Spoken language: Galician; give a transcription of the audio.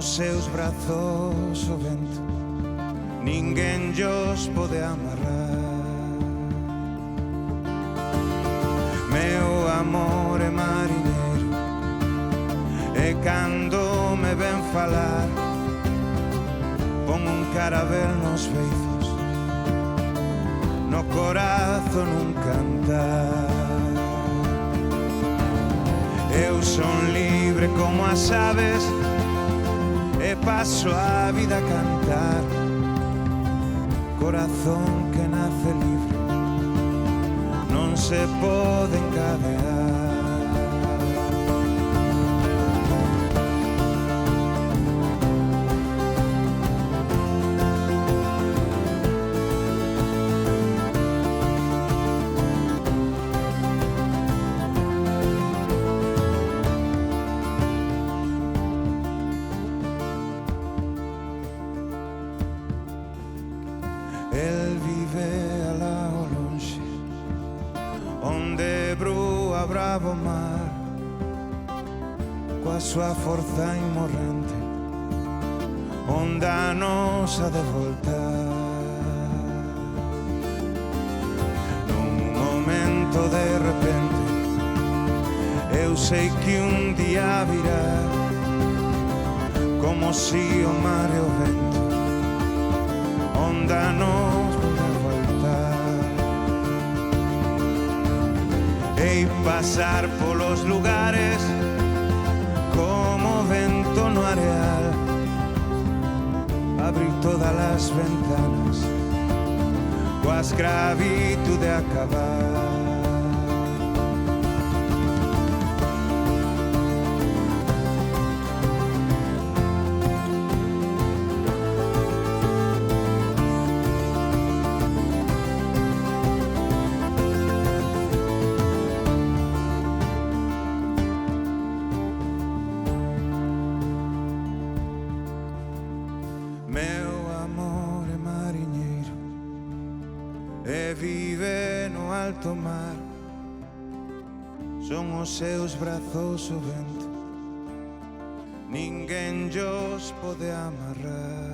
os seus brazos o vento, ninguén llos pode amarrar. Meu amor é mariñeiro, e cando me ven falar, pon un carabel nos beizos, no corazón un cantar. Eu son libre como as aves e paso a vida a cantar. Corazón que nace libre non se pode encadear. El vive alá ao lonxe, onde brúa bravo mar, coa súa forza inmorrente, onde a nos ha de voltar. Nun momento de repente, eu sei que un día virá, como si o mar e o vento, onde a nos volve voltar. Hei pasar polos lugares como vento no areal, abrir todas as ventanas, coa escravitude acabar. Meu amor é mariñeiro e vive no alto mar, son os seus brazos o vento, ninguén llos pode amarrar.